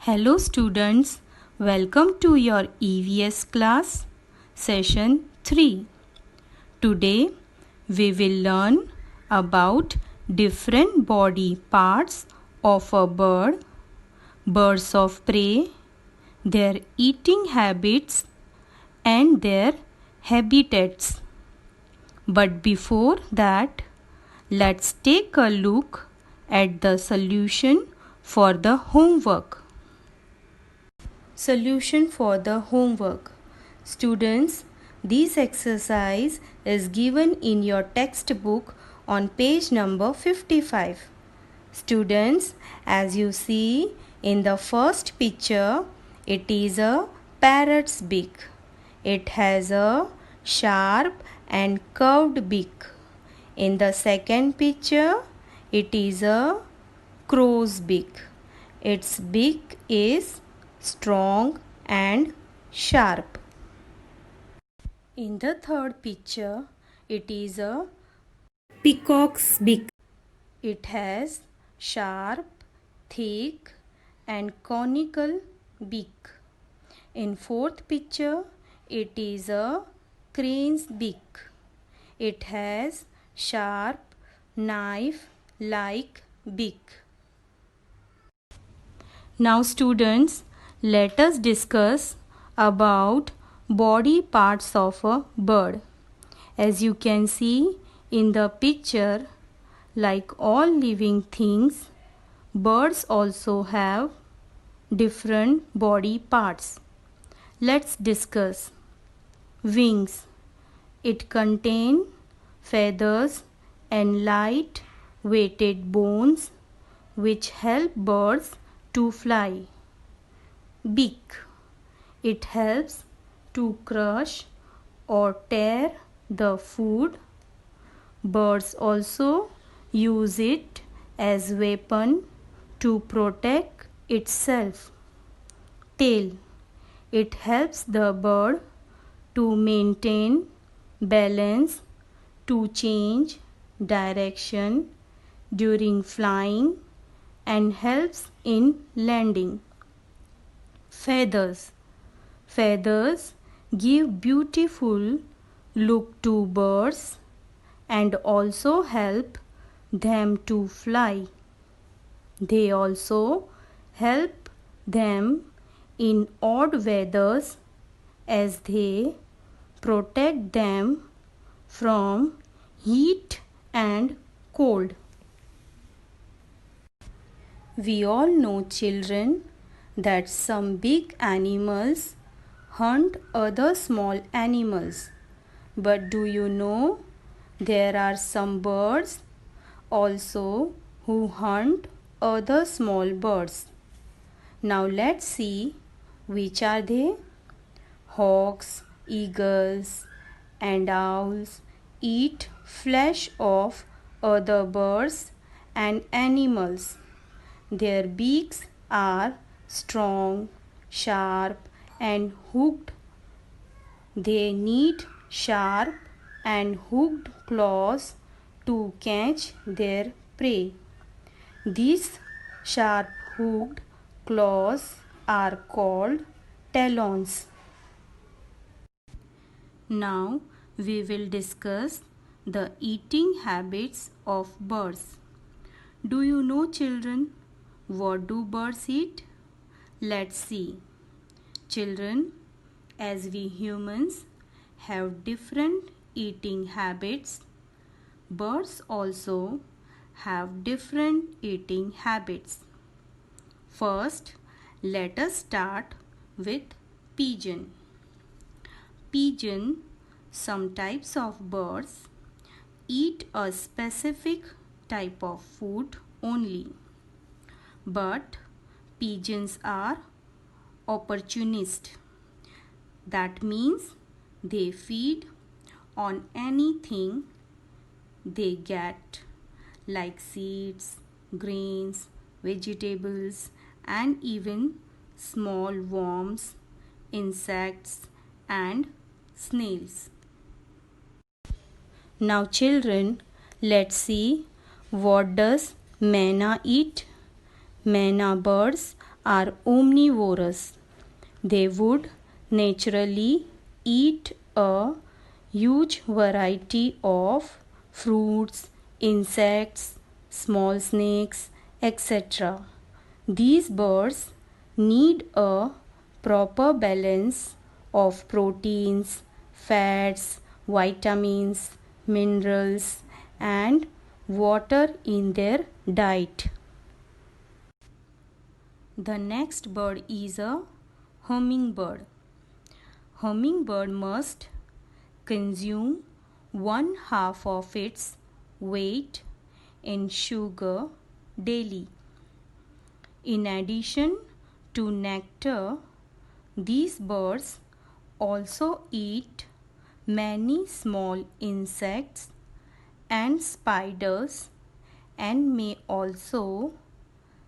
Hello students, welcome to your EVS class, session 3. Today we will learn about different body parts of a bird, birds of prey, their eating habits and their habitats. But before that, let's take a look at the solution for the homework. Solution for the homework. Students, this exercise is given in your textbook on page number 55. Students, as you see in the first picture, it is a parrot's beak. It has a sharp and curved beak. In the second picture, it is a crow's beak. Its beak is strong and sharp. In the third picture, it is a peacock's beak. It has sharp, thick and conical beak. In fourth picture, it is a crane's beak. It has sharp, knife-like beak. Now students, let us discuss about body parts of a bird. As you can see in the picture, like all living things, birds also have different body parts. Let's discuss. Wings. It contains feathers and light weighted bones which help birds to fly. Beak. It helps to crush or tear the food. Birds also use it as weapon to protect itself. Tail. It helps the bird to maintain balance, to change direction during flying and helps in landing. Feathers. Feathers give beautiful look to birds and also help them to fly. They also help them in odd weathers as they protect them from heat and cold. We all know, children, that some big animals hunt other small animals. But do you know there are some birds also who hunt other small birds? Now let's see which are they. Hawks, eagles and owls eat flesh of other birds and animals. Their beaks are strong, sharp and hooked. They need sharp and hooked claws to catch their prey. These sharp hooked claws are called talons. Now we will discuss the eating habits of birds. Do you know, children, what do birds eat? Let's see. Children, as we humans have different eating habits, birds also have different eating habits. First, let us start with pigeon. Pigeon, some types of birds, eat a specific type of food only. But pigeons are opportunist. That means they feed on anything they get, like seeds, grains, vegetables, and even small worms, insects, and snails. Now children, let's see, what does manna eat? Manna birds are omnivorous. They would naturally eat a huge variety of fruits, insects, small snakes, etc. These birds need a proper balance of proteins, fats, vitamins, minerals, and water in their diet. The next bird is a hummingbird. Hummingbird must consume one half of its weight in sugar daily. In addition to nectar, these birds also eat many small insects and spiders and may also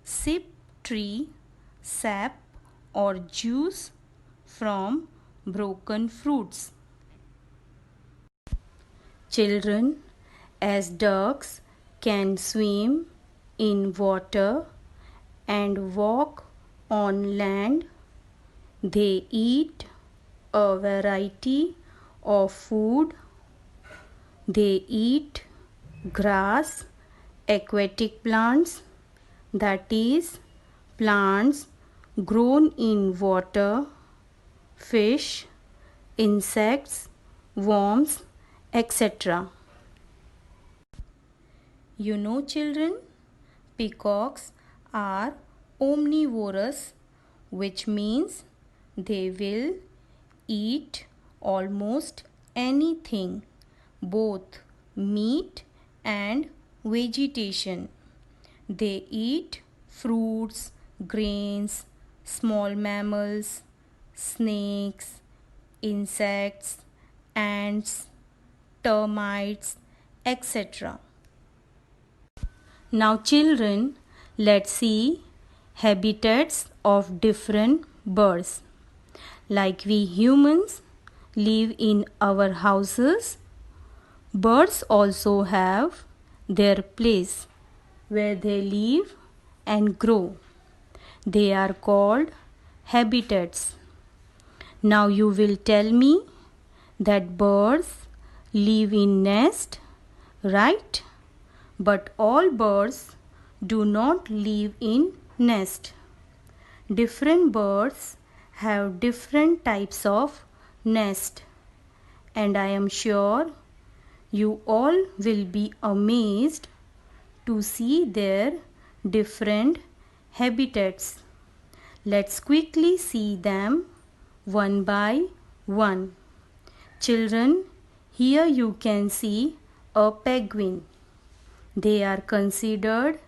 sip tree sap or juice from broken fruits. Children, as ducks can swim in water and walk on land, they eat a variety of food. They eat grass, aquatic plants, that is, plants grown in water, fish, insects, worms, etc. You know, children, peacocks are omnivorous, which means they will eat almost anything, both meat and vegetation. They eat fruits, grains, small mammals, snakes, insects, ants, termites, etc. Now, children, let's see habitats of different birds. Like we humans live in our houses, birds also have their place where they live and grow. They are called habitats. Now you will tell me that birds live in nest, right? But all birds do not live in nest. Different birds have different types of nest, and I am sure you all will be amazed to see their different habitats. Let's quickly see them one by one. Children, here you can see a penguin. They are considered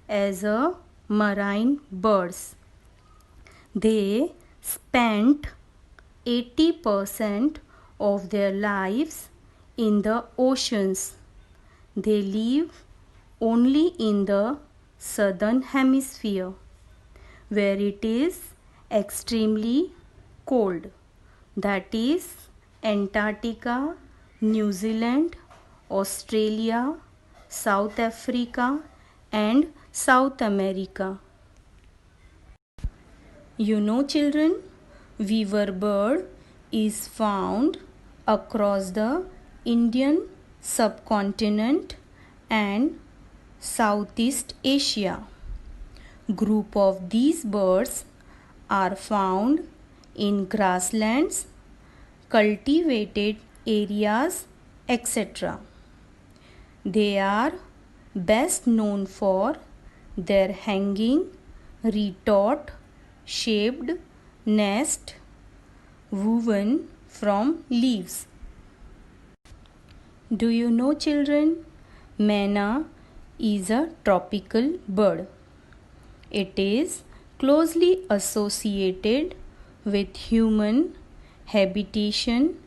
as a marine birds. They spent 80% of their lives in the oceans. They live only in the southern hemisphere, where it is extremely cold. That is Antarctica, New Zealand, Australia, South Africa, and South America. You know, children, weaver bird is found across the Indian subcontinent and Southeast Asia. Group of these birds are found in grasslands, cultivated areas, etc. They are best known for their hanging, retort shaped nest woven from leaves. Do you know, children, Manna is a tropical bird. It is closely associated with human habitation,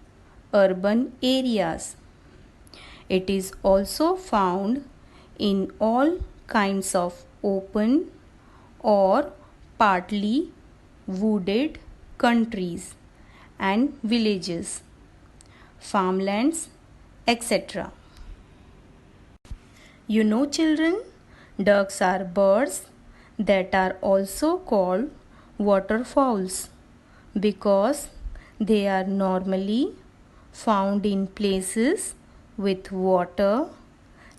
urban areas. It is also found in all kinds of open or partly wooded countries and villages, farmlands, etc. You know, children, ducks are birds that are also called waterfalls because they are normally found in places with water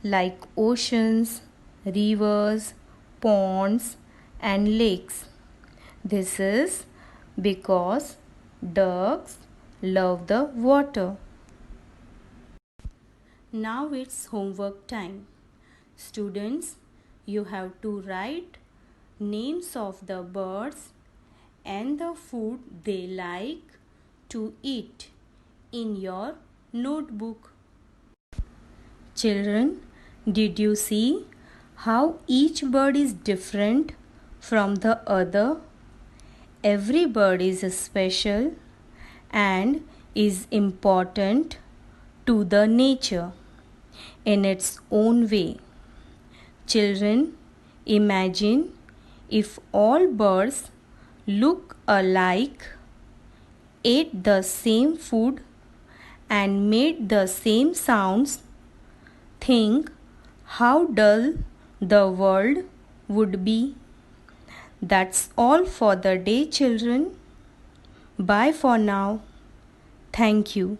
like oceans, rivers, ponds, and lakes. This is because ducks love the water. Now it's homework time. Students, you have to write names of the birds and the food they like to eat in your notebook. Children, did you see how each bird is different from the other? Every bird is special and is important to the nature in its own way. Children, imagine if all birds look alike, ate the same food, and made the same sounds. Think how dull the world would be. That's all for the day, children. Bye for now. Thank you.